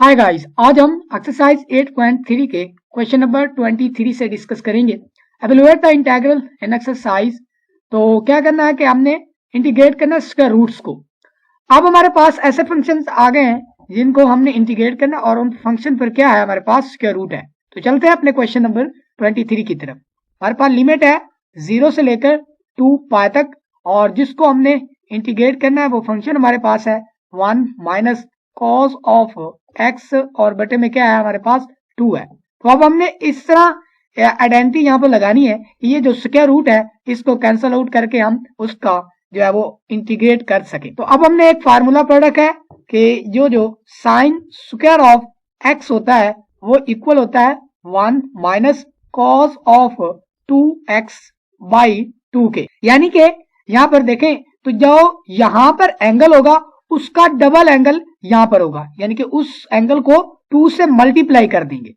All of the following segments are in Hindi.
हाय गाइस, आज हम एक्सरसाइज 8.3 के क्वेश्चन नंबर 23 से डिस्कस करेंगे। Evaluate the integral in exercise. तो क्या करना है कि हमने इंटीग्रेट करना है स्क्वायर रूट्स को। अब हमारे पास ऐसे फंक्शंस आ गए हैं जिनको हमने इंटीग्रेट करना और उन फंक्शन पर क्या है, हमारे पास स्क्वायर रूट है। तो चलते हैं अपने क्वेश्चन नंबर 23 की तरफ। हमारे पास लिमिट है 0 से लेकर 2 पाई तक, और जिसको हमने इंटीग्रेट करना है वो फंक्शन हमारे पास है 1 माइनस कॉस ऑफ एक्स, और बटे में क्या है हमारे पास 2 है। तो अब हमने इस तरह आइडेंटिटी यहाँ पर लगानी है कि ये जो स्क्वायर रूट है इसको कैंसल आउट करके हम उसका जो है वो इंटीग्रेट कर सके। तो अब हमने एक फार्मूला पढ़ रखा है कि जो साइन स्क्वायर ऑफ एक्स होता है वो इक्वल होता है 1 minus cos of 2x by 2 के। यानी कि यहाँ पर देखें तो जो यहाँ पर एंगल होगा उसका डबल एंगल यहां पर होगा, यानी कि उस एंगल को 2 से मल्टीप्लाई कर देंगे।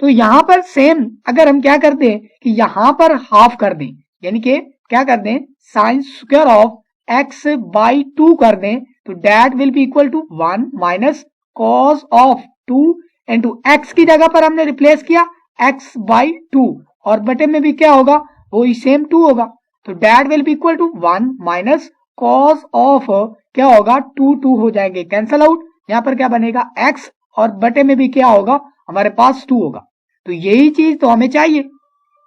तो यहां पर सेम अगर हम क्या कर दें कि यहां पर हाफ कर दें, यानी कि क्या कर दें sine square of x by 2 कर दें, तो that will be equal to 1 minus cos of 2 into x की जगह पर हमने रिप्लेस किया एक्स बाई 2, और बटे में भी क्या होगा वो सेम 2 होगा। तो that will be equal to 1 minus cos of क्या होगा 2 हो जाएंगे कैंसल आउट, यहाँ पर क्या बनेगा x, और बटे में भी क्या होगा हमारे पास 2 होगा। तो यही चीज तो हमें चाहिए।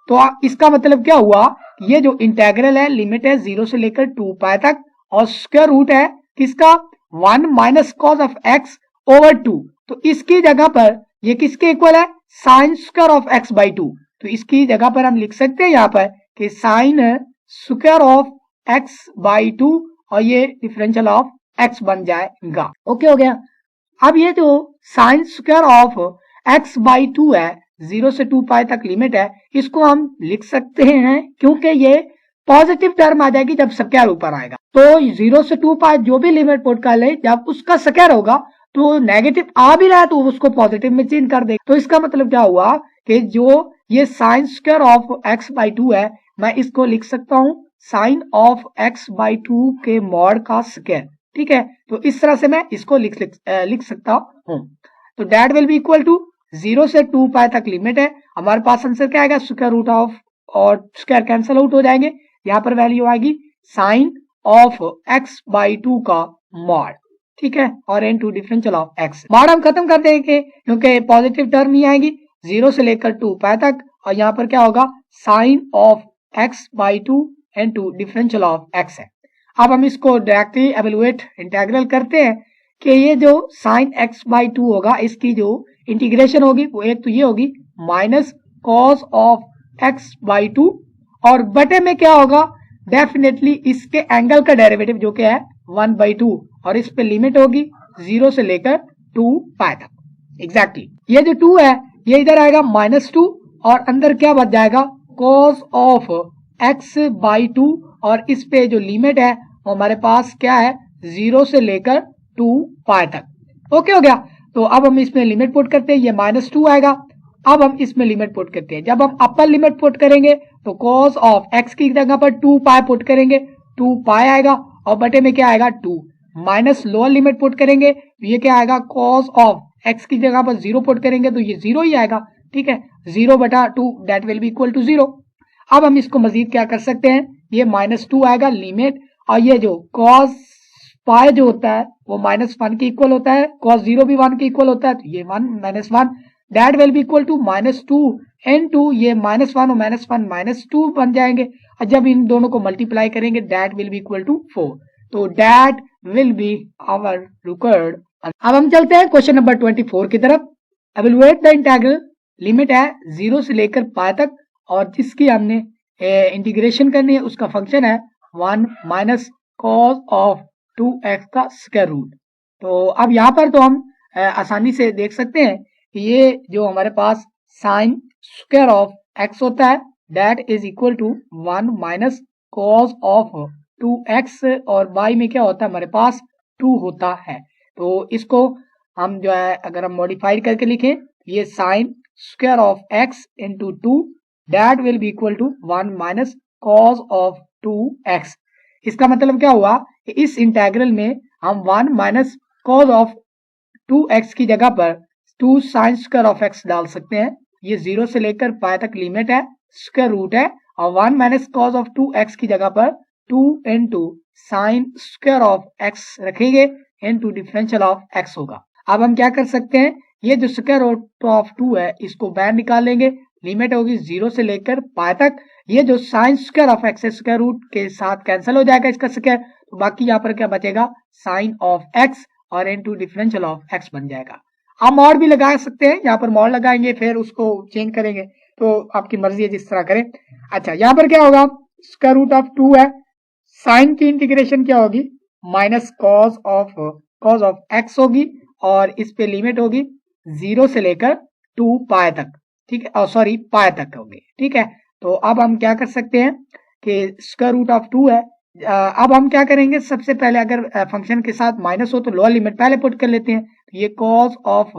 तो इसका मतलब क्या हुआ, ये जो इंटेग्रल है लिमिट है 0 से लेकर 2 पाई तक, और स्क्वायर रूट है किसका 1 minus cos of x over 2। तो इसकी जगह पर ये किसके इक्वल है sign square of x by 2। तो इसकी जगह पर हम लिख सकते हैं यहाँ पर कि sign square of x by 2, और ये डिफरेंशियल ऑफ x बन जाएगा। ओके हो गया। अब ये जो sign square of x by 2 है 0 से 2 पाई तक लिमिट है, इसको हम लिख सकते हैं क्योंकि ये पॉजिटिव टर्म आ जाएगी जब स्क्वायर ऊपर आएगा। तो 0 से 2 पाई जो भी लिमिट पुट कर ले जब उसका स्क्वायर होगा तो नेगेटिव आ भी रहा है तो उसको पॉजिटिव में चेंज कर देगा। तो इसका मतलब क्या हुआ कि जो ये sine square of x by 2 है, मैं इसको लिख सकता हूं साइन ऑफ x बाई 2 के मॉड का स्क्वायर। ठीक है, तो इस तरह से मैं इसको लिख सकता हूं। तो that will be equal to 0 से 2 पाई तक लिमिट है, हमारे पास आंसर क्या आएगा स्क्वायर रूट ऑफ, और स्क्वायर कैंसल आउट हो जाएंगे, यहाँ पर वैल्यू आएगी साइन ऑफ x बाई 2 का मॉड। ठीक है, और into differential of x। Mod हम खत्म कर देंगे क्योंकि पॉजिटिव टर्म ही आएगी 0 से लेकर 2 पाई तक, और यहाँ पर क्या होगा sine of x by 2 into differential of x है। अब हम इसको डायरेक्टली एवेलुएट इंटीग्रल करते हैं कि ये जो साइन x बाई 2 होगा इसकी जो इंटीग्रेशन होगी वो एक तो ये होगी minus cos of x by 2, और बटे में क्या होगा डेफिनेटली इसके एंगल का डेरिवेटिव जो क्या है 1 बाई 2, और इस पे लिमिट होगी 0 से लेकर 2 पाई तक। एग्जैक्टली ये जो 2 है ये इधर आएगा -2, और अंदर क्या बच जाएगा कॉस ऑफ x बाई 2, और इस पे जो लिमिट है वो हमारे पास क्या है 0 से लेकर 2 पाई तक। ओके हो गया। तो अब हम इसमें लिमिट पुट करते हैं, ये -2 आएगा। अब हम इसमें लिमिट पुट करते हैं, जब हम अपर लिमिट पुट करेंगे तो कॉस ऑफ x की जगह पर 2 पाई पुट करेंगे, 2 पाई आएगा, और बटे में क्या आएगा 2, माइनस लोअर लिमिट पुट करेंगे तो ये क्या आएगा कॉस ऑफ x की जगह पर 0 पुट करेंगे तो ये 0 ही आएगा। ठीक है, 0 बटा 2 that will be equal to 0। अब हम इसको मजीद क्या कर सकते हैं, ये -2 आएगा लिमिट, और ये जो कॉस पाई जो होता है वो -1 के इक्वल होता है, कॉस 0 भी 1 के इक्वल होता है, तो ये 1 -1 that will be equal to -2 into ये -1 और -1 -2 बन जाएंगे, और जब इन दोनों को मल्टीप्लाई करेंगे that will be equal to 4। तो that will be our required. अब हम चलते हैं क्वेश्चन नंबर 24 की तरफ। एवेलुएट द इंटीग्रल, लिमिट है 0 से लेकर पाई तक, और जिसकी हमने इंटीग्रेशन करनी है उसका फंक्शन है 1 माइनस कॉस ऑफ 2x का स्क्वायर रूट। तो अब यहाँ पर तो हम आसानी से देख सकते हैं कि ये जो हमारे पास साइन स्क्वायर ऑफ x होता है that is equal to 1 minus cos of 2x, और y में क्या होता है हमारे पास 2 होता है। तो इसको हम जो है अगर हम मॉडिफाइड करके लिखें, ये sine square of x into 2 that will be equal to 1 minus cos of 2x। इसका मतलब क्या हुआ कि इस इंटीग्रल में हम 1 माइनस कॉस ऑफ 2x की जगह पर two sine square of x डाल सकते हैं। ये 0 से लेकर पाई तक लिमिट है, स्क्वायर रूट है, और 1 माइनस कॉस ऑफ 2x की जगह पर 2 into sine square of x रखेंगे इंटू डिफरेंशियल ऑफ x होगा। अब हम क्या कर सकते हैं, ये जो स्क्वायर रूट ऑफ 2 है इसको बाहर निकाल लेंगे, लिमिट होगी 0 से लेकर पाई तक। ये जो साइन स्क्वायर ऑफ x है स्क्वायर रूट के साथ कैंसिल हो जाएगा इसका स्क्वायर, तो बाकी यहाँ पर क्या बचेगा, साइन ऑफ x और इंटू डिफरेंशियल ऑफ x बन जाएगा। आप मॉड भी लगा सकते हैं, यहाँ पर मॉड लगाएंगे फिर उसको चेंज करेंगे, तो आपकी मर्जी है जिस तरह करें। अच्छा, यहाँ पर क्या होगा, स्क्वायर रूट ऑफ 2 है, साइन की इंटीग्रेशन क्या होगी, माइनस कॉस ऑफ एक्स होगी, और इस पे लिमिट होगी 0 से लेकर 2 पाई तक, ठीक है, सॉरी पाई तक होगी, ठीक है। तो अब हम क्या कर सकते हैं कि स्क्वायर रूट ऑफ 2 है, अब हम क्या करेंगे, सबसे पहले अगर फंक्शन के साथ माइनस हो तो लोअर लिमिट पहले पुट कर लेते हैं, ये कॉस ऑफ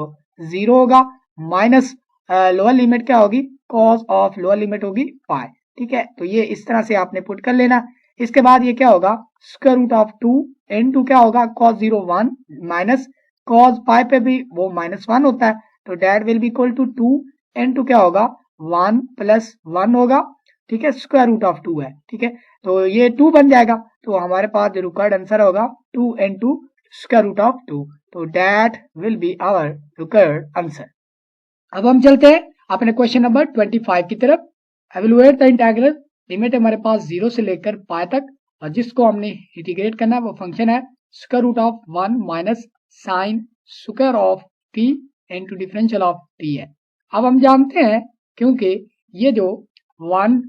0 होगा, माइनस लोअर लिमिट क्या होगी, कॉस ऑफ लोअर लिमिट होगी पाई, ठीक है। तो ये इस तरह से आपने पुट कर लेना। इसके बाद ये क्या होगा, स्क्वायर रूट ऑफ 2 इनटू क्या होगा, कॉस 0 1 माइनस कॉस पाई पे भी वो -1 होता है, तो that will be equal to 2 into क्या होगा 1 प्लस 1 होगा, ठीक है, स्क्वायर रूट ऑफ 2 है, ठीक है, तो ये 2 बन जाएगा। तो हमारे पास जो रिक्वायर्ड आंसर होगा 2 इनटू स्क्वायर रूट ऑफ 2, तो that will be our required answer. अब हम चलते हैं अपने क्वेश्चन नंबर 25 की तरफ। एवेलुएट द इंटीग्रल, लिमिट हमारे पास 0 से लेकर पाई तक, और जिसको हमने इंटीग्रेट करना है वो फंक्शन है square root of 1 minus sine square of t into differential of t है। अब हम जानते हैं क्योंकि ये जो 1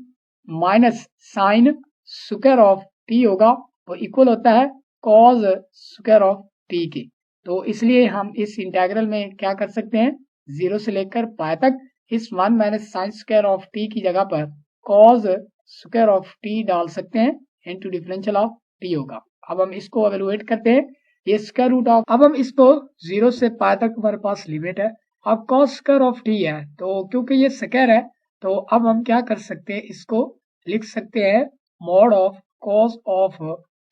minus sine square of t होगा वो इक्वल होता है कॉस स्क्वायर ऑफ t के, तो इसलिए हम इस इंटीग्रल में क्या कर सकते हैं, 0 से लेकर पाई तक इस 1 minus sine square of t की जगह पर कॉस स्क्वायर ऑफ t डाल सकते हैं इनटू डिफरेंशियल ऑफ t होगा। अब हम इसको एवेलुएट करते हैं, ये स्क्वायर रूट ऑफ, अब हम इसको 0 से पाई तक हमारे पास लिमिट है, अब कॉस स्क्वायर ऑफ t है, तो क्योंकि ये स्क्वायर है तो अब हम क्या कर सकते हैं, इसको लिख सकते हैं mod of cos of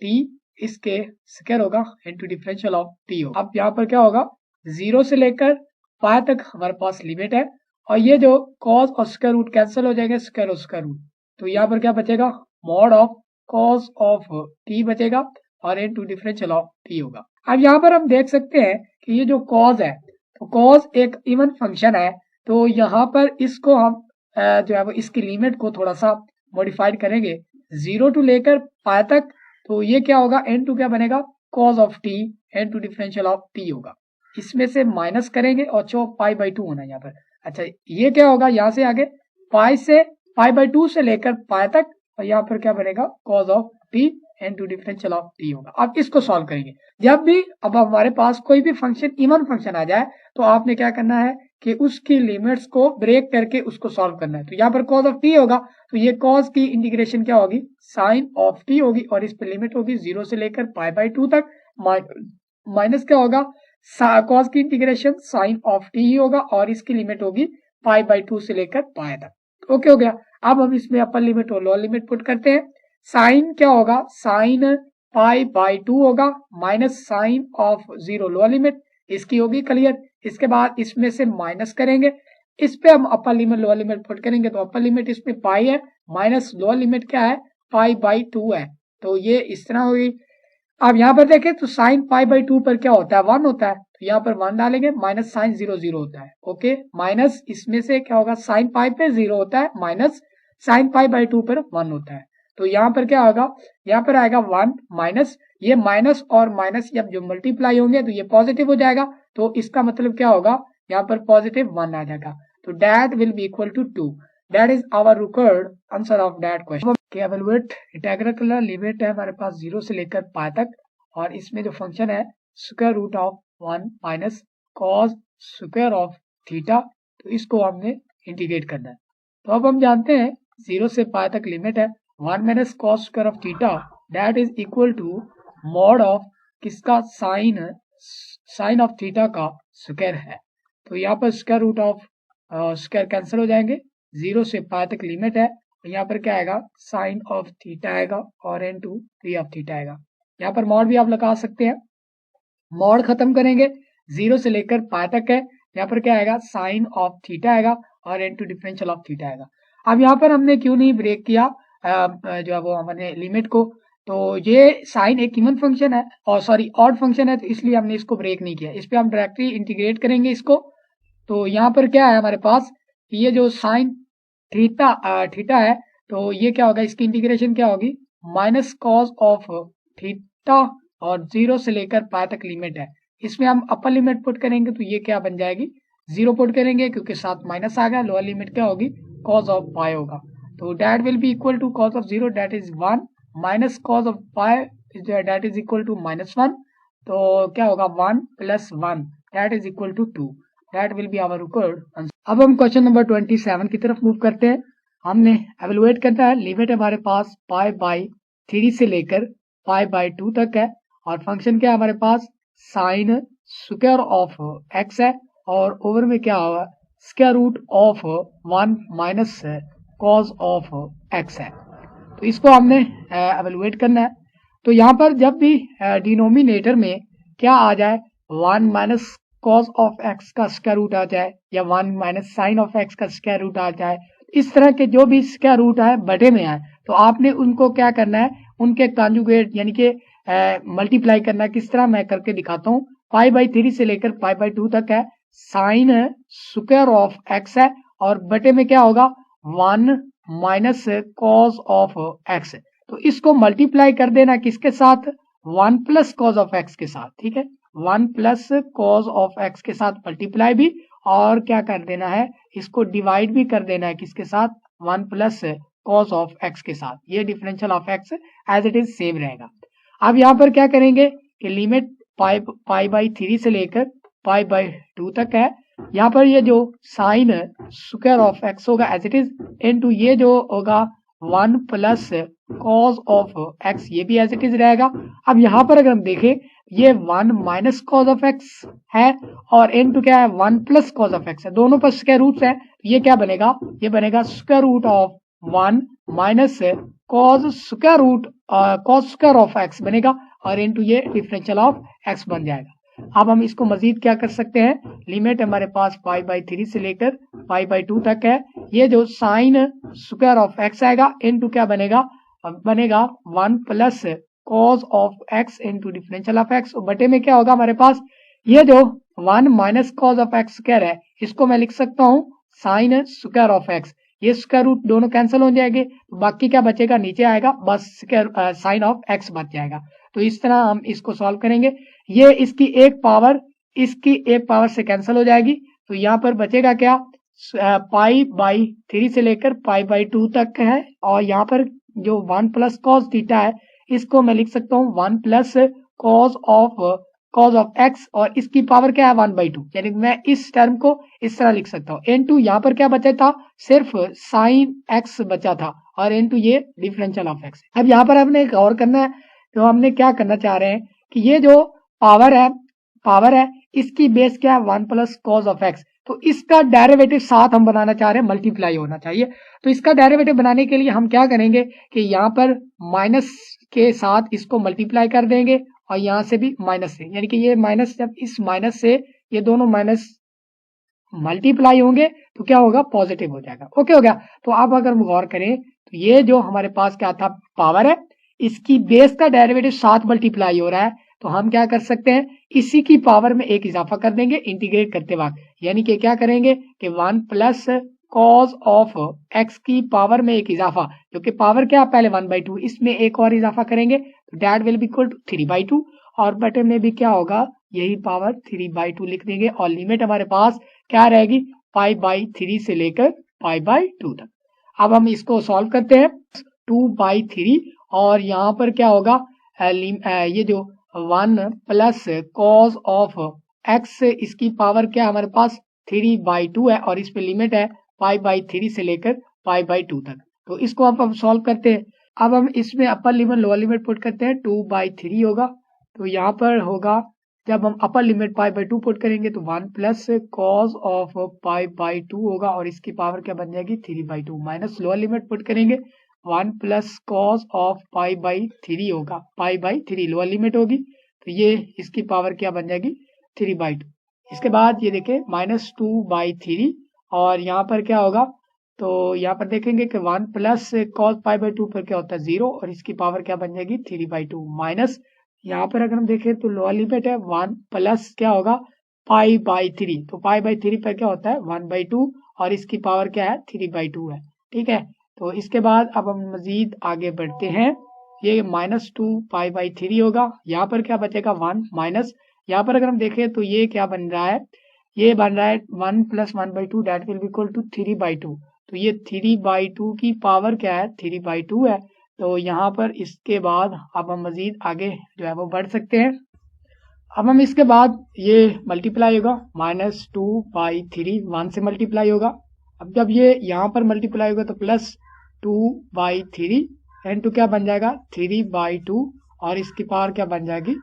t, इसके स्क्वायर होगा इनटू डिफरेंशियल ऑफ t होगा। अब यहाँ पर क्या होगा, 0 से लेकर पाई तक हमारे पास लिमिट है, और ये जो कॉस और स्क्वायर रूट कैंसिल हो जाएंगे, स्क्वायर और स्क्वायर रूट, तो यहाँ पर क्या बचेगा, mod of cos of t बचेगा और इनटू डिफरेंशियल ऑफ t होगा। अब यहाँ पर हम देख सकते हैं कि ये जो कॉस है, तो कॉस एक इवन फंक्शन है, तो यहाँ पर इसको हम जो है वो इसकी लिमिट को थोड़ा सा मॉडिफाइड करेंगे 0 टू लेकर पाई तक, तो ये क्या होगा, n2 क्या बनेगा, cos of t into differential of t होगा, इसमें से माइनस करेंगे और चौक पाई बाई 2 होना है यहाँ पर। अच्छा, ये क्या होगा, यहाँ से आगे पाई बाई 2 से लेकर पाई तक, और यहाँ पर क्या बनेगा, cos of t into differential of t होगा। अब इसको सॉल्व करेंगे, जब भी अब हमारे पास कोई भी फंक्शन इवन फंक्शन आ जाए तो आपने क्या करना है कि उसकी लिमिट्स को ब्रेक करके उसको सॉल्व करना है। तो यहाँ पर कॉस ऑफ t होगा, तो ये कॉस की इंटीग्रेशन क्या होगी, साइन ऑफ t होगी, और इस पर लिमिट होगी 0 से लेकर पाई बाई 2 तक, माइनस क्या होगा, कॉस की इंटीग्रेशन साइन ऑफ t ही होगा, और इसकी लिमिट होगी पाई बाई 2 से लेकर पाई तक। ओके हो गया। अब हम इसमें अपर लिमिट और लोअर लिमिट पुट करते हैं। साइन क्या होगा, साइन पाई बाई 2 होगा, minus sine of 0 lower limit, इसकी होगी क्लियर। इसके बाद इसमें से माइनस करेंगे, इस पे हम upper limit lower limit put करेंगे, तो अपर लिमिट इसमें पाई है, माइनस लोअर लिमिट क्या है, पाई बाई 2 है, तो ये इस तरह होगी। अब यहाँ पर देखें तो साइन पाई बाई 2 पर क्या होता है, 1 होता है, तो यहाँ पर 1 डालेंगे, माइनस साइन 0 0 होता है, ओके, माइनस इसमें से क्या होगा, साइन पाई पे 0 होता है, माइनस साइन पाई बाई 2 पर 1 होता है, तो यहाँ पर क्या होगा, यहाँ पर आएगा 1 माइनस, ये माइनस और माइनस जब जो मल्टीप्लाई होंगे तो ये पॉजिटिव हो जाएगा, तो इसका मतलब क्या होगा, यहाँ पर पॉजिटिव 1 आ जाएगा, तो that will be equal to 2। That is our required answer of that question. Evaluate integral का लिमिट है हमारे पास 0 से लेकर पाई तक, और इसमें जो फंक्शन है square root of 1 minus cos square of theta, तो इसको हमने इंटीग्रेट करना है। तो अब हम जानते हैं 0 से पाई तक लिमिट है 1 minus cos square of theta, that is equal to mod of किसका, साइन ऑफ थीटा का स्क्वायर है। तो यहाँ पर square root of square cancel हो जाएंगे, 0 से पाई तक लिमिट है, यहाँ पर क्या आएगा, साइन ऑफ थीटा आएगा और इनटू 3 ऑफ थीटा आएगा। यहाँ पर मॉड भी आप लगा सकते हैं, मॉड खत्म करेंगे, 0 से लेकर पाई तक है, यहाँ पर क्या आएगा, साइन ऑफ थीटा आएगा और इनटू डिफरेंशियल ऑफ थीटा आएगा। अब यहाँ पर हमने क्यों नहीं ब्रेक किया जो है वो हमने लिमिट को, तो ये साइन एक इवन फंक्शन है और सॉरी ऑड फंक्शन है, तो इसलिए हमने इसको ब्रेक नहीं किया। इस पे हम डायरेक्टली इंटीग्रेट करेंगे इसको। तो यहाँ पर क्या है हमारे पास, ये जो साइन थीटा है, तो ये क्या होगा, इसकी इंटीग्रेशन क्या होगी, माइनस कॉस ऑफ थीटा और 0 से लेकर पाई तक लिमिट है। इसमें हम अपर लिमिट पुट करेंगे तो ये क्या बन जाएगी, 0 पुट करेंगे क्योंकि साथ माइनस आ गया। लोअर लिमिट क्या होगी, कॉस ऑफ पाई होगा। तो that will be equal to cos of 0 that is 1 minus cos of pi that is equal to -1। तो क्या होगा 1 + 1 that is equal to 2। That will be our required answer. अब हम क्वेश्चन नंबर 27 की तरफ मूव करते हैं। हमने एवेलुएट करना है, लिमिट हमारे पास π/3 से लेकर π/2 तक है और फंक्शन क्या है हमारे पास, साइन स्क्वायर ऑफ x है और ओवर में क्या होगा, square root of 1 minus cos of x है। तो इसको हमने एवेलुएट करना है। तो यहाँ पर जब भी डिनोमिनेटर में क्या आ जाए, 1 माइनस कॉस ऑफ x का स्क्वायर रूट आ जाए या 1 माइनस साइन ऑफ x का स्क्वायर रूट आ जाए, इस तरह के जो भी स्क्वायर रूट आए बटे में आए, तो आपने उनको क्या करना है, उनके कॉन्जुगेट यानी कि मल्टीप्लाई करना है। किस तरह मैं करके दिखाता हूँ। π/3 से लेकर π/2 तक है, साइन स्क्वायर ऑफ x है और बटे में क्या होगा, 1 माइनस कॉस ऑफ x। तो इसको मल्टीप्लाई कर देना किसके साथ, 1 प्लस कॉस ऑफ x के साथ। ठीक है, 1 प्लस कॉस ऑफ x के साथ मल्टीप्लाई भी, और क्या कर देना है, इसको डिवाइड भी कर देना है किसके साथ, 1 प्लस कॉस ऑफ x के साथ। ये differential of x as it is same रहेगा। अब यहाँ पर क्या करेंगे कि लिमिट π/3 से लेकर π/2 तक है। यहाँ पर ये जो साइन स्क्वायर ऑफ x होगा एज इट इज, इनटू ये जो होगा 1 प्लस कॉस ऑफ x, ये भी एज इट इज रहेगा। अब यहाँ पर अगर हम देखें, ये 1 माइनस कॉस ऑफ x है और इनटू क्या है, 1 प्लस कॉस ऑफ x है। दोनों पर स्क्वायर रूट्स है, ये क्या बनेगा, ये बनेगा square root of 1 minus cos square of x बनेगा और इनटू ये डिफरेंशियल ऑफ x बन जाएगा। अब हम इसको मजीद क्या कर सकते हैं, लिमिट हमारे पास π/3 से लेकर π/2 तक है। ये जो साइन स्क्वायर ऑफ x आएगा इनटू क्या बनेगा, 1 plus cos of x into differential of x। बटे में क्या होगा हमारे पास, ये जो 1 minus cos of x square है, इसको मैं लिख सकता हूँ साइन स्क्वायर ऑफ x। ये स्क्वायर रूट दोनों कैंसिल हो जाएंगे, तो बाकी क्या बचेगा, नीचे आएगा बस साइन ऑफ x बच जाएगा। तो इस तरह हम इसको सॉल्व करेंगे। ये इसकी एक पावर से कैंसिल हो जाएगी, तो यहाँ पर बचेगा क्या, π/3 से लेकर π/2 तक है और यहाँ पर जो 1 प्लस कॉस थीटा है, इसको मैं लिख सकता हूँ 1 प्लस कॉस ऑफ x और इसकी पावर क्या है 1/2, यानी मैं इस टर्म को इस तरह लिख सकता हूँ। इनटू यहाँ पर क्या बचा था, सिर्फ साइन x बचा था और इनटू ये डिफरेंशियल ऑफ x। अब यहाँ पर हमने एक और करना है, तो हमने क्या करना चाह रहे हैं कि ये जो पावर है इसकी बेस क्या है 1 प्लस कॉस ऑफ x, तो इसका डेरिवेटिव साथ हम बनाना चाह रहे हैं, मल्टीप्लाई होना चाहिए। तो इसका डेरिवेटिव बनाने के लिए हम क्या करेंगे कि यहाँ पर माइनस के साथ इसको मल्टीप्लाई कर देंगे और यहाँ से भी माइनस से, यानी कि ये माइनस, जब इस माइनस से ये दोनों माइनस मल्टीप्लाई होंगे तो क्या होगा, पॉजिटिव हो जाएगा। ओके हो गया। तो अब अगर हम गौर करें तो ये जो हमारे पास क्या था, पावर है, इसकी बेस का डेरिवेटिव 7 मल्टीप्लाई हो रहा है, तो हम क्या कर सकते हैं, इसी की पावर में एक इजाफा कर देंगे इंटीग्रेट करते वक्त, यानी कि क्या करेंगे कि 1 प्लस कॉस ऑफ x की पावर में एक इजाफा, जो कि पावर क्या पहले 1/2, इसमें एक और इजाफा करेंगे तो that will be equal to 3/2 और बटे में भी क्या होगा, यही पावर 3/2 लिख देंगे और लिमिट हमारे पास क्या रहेगी, π/3 से लेकर π/2 तक। अब हम इसको सॉल्व करते हैं, 2/3 और यहाँ पर क्या होगा, ये जो 1 प्लस कॉस ऑफ x, इसकी पावर क्या हमारे पास 3/2 है और इस पे लिमिट है π/3 से लेकर π/2 तक। तो इसको अब हम सॉल्व करते हैं। अब हम इसमें upper limit lower limit put करते हैं, 2/3 होगा, तो यहाँ पर होगा, जब हम अपर लिमिट π/2 पुट करेंगे तो 1 प्लस कॉस ऑफ π/2 होगा और इसकी पावर क्या बन जाएगी 3/2, माइनस लोअर लिमिट पुट करेंगे 1 प्लस कॉस ऑफ π/3 होगा, π/3 लोअर लिमिट होगी, तो ये इसकी पावर क्या बन जाएगी 3/2। इसके बाद ये देखें -2/3 और यहाँ पर क्या होगा, तो यहाँ पर देखेंगे कि 1 प्लस cos π/2 पर क्या होता है 0 और इसकी पावर क्या बन जाएगी 3/2 माइनस यहाँ पर अगर हम देखें तो लोअर लिमिट है 1 प्लस क्या होगा π/3, तो π/3 पर क्या होता है 1/2 और इसकी पावर क्या है 3/2 है। ठीक है, तो इसके बाद अब हम मजीद आगे बढ़ते हैं। ये -2π/3 होगा, यहाँ पर क्या बचेगा 1 माइनस यहाँ पर अगर हम देखें तो ये क्या बन रहा है, ये बन रहा है 1 + 1/2 that will be equal to 3/2, तो ये 3/2 की पावर क्या है 3/2 है। तो यहाँ पर इसके बाद अब हम मजीद आगे जो है वो बढ़ सकते हैं। अब हम इसके बाद ये मल्टीप्लाई होगा -2/3 1 से मल्टीप्लाई होगा। अब जब ये यहाँ पर मल्टीप्लाई होगा तो +2/3 इनटू क्या बन जाएगा 3/2 और इसकी पावर क्या बन जाएगी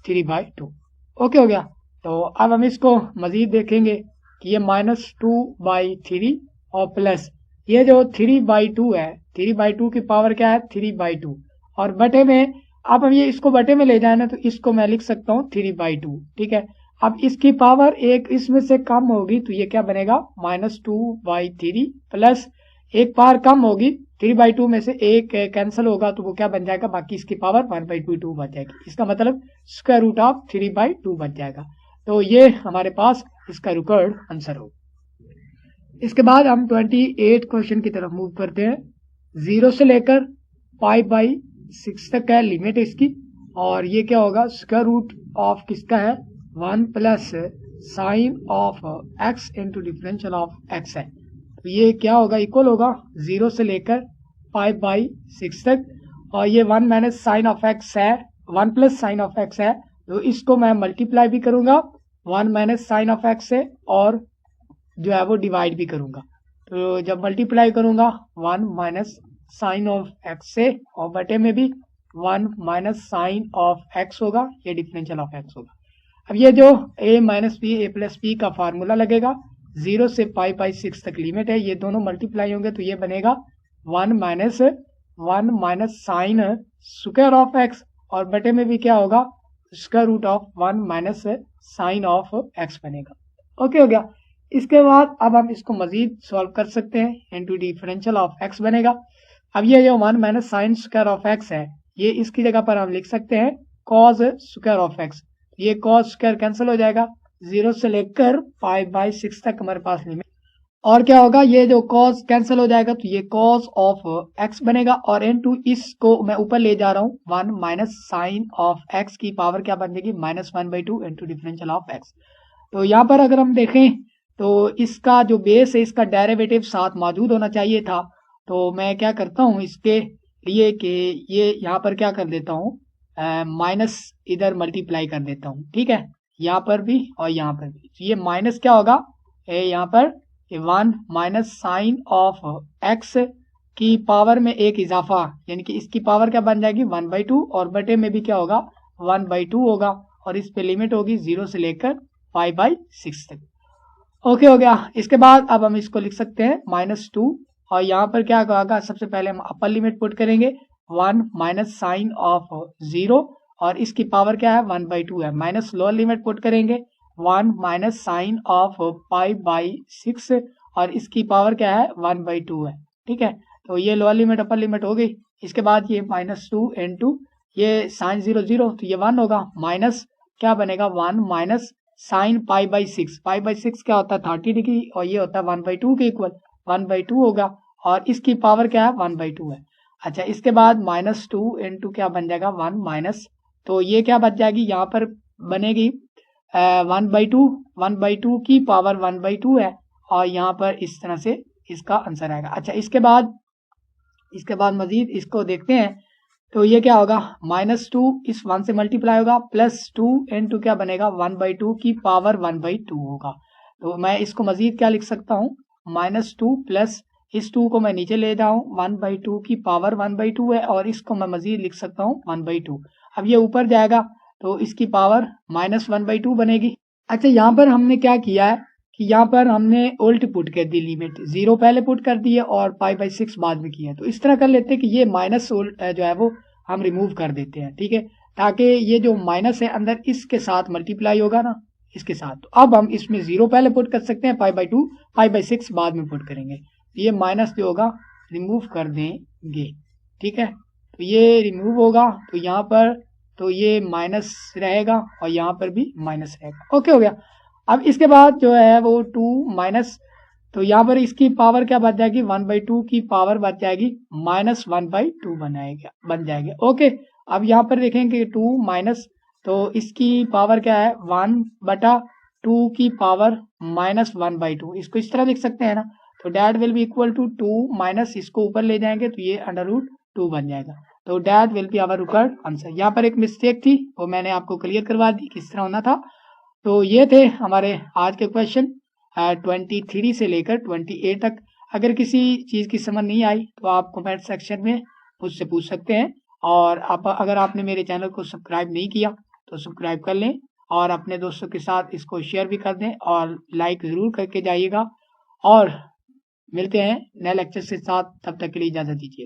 3/2। ओके हो गया। तो अब हम इसको मजीद देखेंगे कि ये -2/3 और प्लस ये जो 3/2 है, 3/2 की पावर क्या है 3/2 और बटे में, अब हम ये इसको बटे में ले जाए ना तो इसको मैं लिख सकता हूँ 3/2। ठीक है, अब इसकी पावर एक इसमें से कम होगी तो ये क्या बनेगा -2/3 प्लस एक पावर कम होगी 3/2 में से एक कैंसिल होगा तो वो क्या बन जाएगा, बाकी इसकी पावर 1/2 बच जाएगी। इसका मतलब स्क्वायर रूट ऑफ 3/2 बच जाएगा। तो ये हमारे पास इसका रिकॉर्ड आंसर हो। इसके बाद हम 28 क्वेश्चन की तरफ मूव करते हैं। 0 से लेकर 5/6 तक है लिमिट इसकी, और ये क्या होगा स्क्वायर रूट ऑफ किसका है 1 plus sign of x into differential of x है। तो ये क्या होगा इक्वल होगा 0 से लेकर 5/6 तक, और ये 1 माइनस साइन ऑफ x है, 1 प्लस साइन ऑफ x है, तो इसको मैं मल्टीप्लाई भी करूंगा 1 माइनस साइन ऑफ x से और जो है वो डिवाइड भी करूंगा। तो जब मल्टीप्लाई करूंगा 1 माइनस साइन ऑफ x से और बटे में भी 1 माइनस साइन ऑफ x होगा, ये डिफरेंशियल ऑफ x होगा। अब ये जो a minus P A plus P का फार्मूला लगेगा, 0 से 5/6 तक लिमिट है, ये दोनों मल्टीप्लाई होंगे तो ये बनेगा 1 minus sine square of x और बटे में भी क्या होगा square root of 1 minus sine of x बनेगा। ओके हो गया। इसके बाद अब हम इसको मजीद सॉल्व कर सकते हैं, इंटू डिफरेंशियल ऑफ x बनेगा। अब ये जो 1 minus sine square of x है, ये इसकी जगह पर हम लिख सकते हैं कॉज स्क्वायर ऑफ x। ये कॉज स्क्वायर कैंसिल हो जाएगा, 0 से लेकर 5/6 तक हमारे पास लिमिट, और क्या होगा ये जो कॉज कैंसिल हो जाएगा तो ये कॉज ऑफ x बनेगा, और इनटू इसको मैं ऊपर ले जा रहा हूँ 1 माइनस साइन ऑफ x की पावर क्या बन जाएगी -1/2 इंटू डिफरेंशियल ऑफ x। तो यहाँ पर अगर हम देखें तो इसका जो बेस है इसका डेरिवेटिव साथ मौजूद होना चाहिए था। तो मैं क्या करता हूँ इसके लिए कि ये यहाँ पर क्या कर देता हूँ माइनस इधर मल्टीप्लाई कर देता हूँ। ठीक है, यहाँ पर भी और यहाँ पर भी, तो ये माइनस क्या होगा यहाँ पर 1 माइनस साइन ऑफ x की पावर में एक इजाफा, यानी कि इसकी पावर क्या बन जाएगी 1/2 और बटे में भी क्या होगा 1/2 होगा, और इस पे लिमिट होगी 0 से लेकर 5/6 तक। ओके हो गया। इसके बाद अब हम इसको लिख सकते हैं -2, और यहाँ पर क्या होगा सबसे पहले हम अपर लिमिट पुट करेंगे 1 माइनस साइन ऑफ 0 और इसकी पावर क्या है 1/2 है, माइनस लोअर लिमिट पुट करेंगे 1 माइनस साइन ऑफ 5/6 और इसकी पावर क्या है 1/2 है। ठीक है, तो ये लोअर लिमिट अपर लिमिट हो गई। इसके बाद ये -2 इंटू ये साइन 0 0 तो ये 1 होगा, माइनस क्या बनेगा 1 माइनस साइन π/6, π/6 क्या होता है 30 डिग्री और ये होता है 1/2 के इक्वल 1/2 होगा, और इसकी पावर क्या है 1/2 है। अच्छा, इसके बाद -2 इंटू क्या बन जाएगा 1 माइनस, तो ये क्या बच जाएगी यहाँ पर बनेगी 1/2 की पावर 1/2 है, और यहाँ पर इस तरह से इसका आंसर आएगा। अच्छा, इसके बाद मजीद इसको देखते हैं तो ये क्या होगा -2 इस 1 से मल्टीप्लाई होगा +2 इंटू क्या बनेगा 1/2 की पावर 1/2 होगा। तो मैं इसको मजीद क्या लिख सकता हूँ -2 प्लस इस 2 को मैं नीचे ले जाऊँ 1/2 की पावर 1/2 है, और इसको मैं मजीद लिख सकता हूँ 1/2। अब ये ऊपर जाएगा तो इसकी पावर -1/2 बनेगी। अच्छा, यहाँ पर हमने क्या किया है कि यहाँ पर हमने उल्ट पुट कर दी, लिमिट 0 पहले पुट कर दी है और 5/6 बाद में किया है। तो इस तरह कर लेते हैं कि ये माइनस जो है वो हम रिमूव कर देते हैं। ठीक है, ताकि ये जो माइनस है अंदर इसके साथ मल्टीप्लाई होगा ना, इसके साथ। तो अब हम इसमें 0 पहले पुट कर सकते हैं, पाई बाई 2, पाई बाई 6 बाद में पुट करेंगे। ये माइनस जो होगा रिमूव कर देंगे, ठीक है। तो ये रिमूव होगा, तो यहाँ पर तो ये माइनस रहेगा और यहाँ पर भी माइनस रहेगा। ओके हो गया। अब इसके बाद जो है वो 2 माइनस, तो यहाँ पर इसकी पावर क्या बच जाएगी, 1/2 की पावर बच जाएगी -1/2 बन जाएगी। ओके, अब यहाँ पर देखेंगे 2 माइनस, तो इसकी पावर क्या है 1/2 की पावर -1/2, इसको इस तरह लिख सकते हैं ना। तो that will be equal to 2 minus, इसको ऊपर ले जाएंगे तो ये √2 बन जाएगा। तो that will be our required answer. यहाँ पर एक मिस्टेक थी वो मैंने आपको क्लियर करवा दी किस तरह होना था। तो ये थे हमारे आज के क्वेश्चन 23 से लेकर 28 तक। अगर किसी चीज़ की समझ नहीं आई तो आप कमेंट सेक्शन में मुझसे पूछ सकते हैं। और अगर आपने मेरे चैनल को सब्सक्राइब नहीं किया तो सब्सक्राइब कर लें और अपने दोस्तों के साथ इसको शेयर भी कर दें और लाइक ज़रूर करके जाइएगा। और मिलते हैं नए लेक्चर के साथ, तब तक के लिए इजाज़त दीजिए।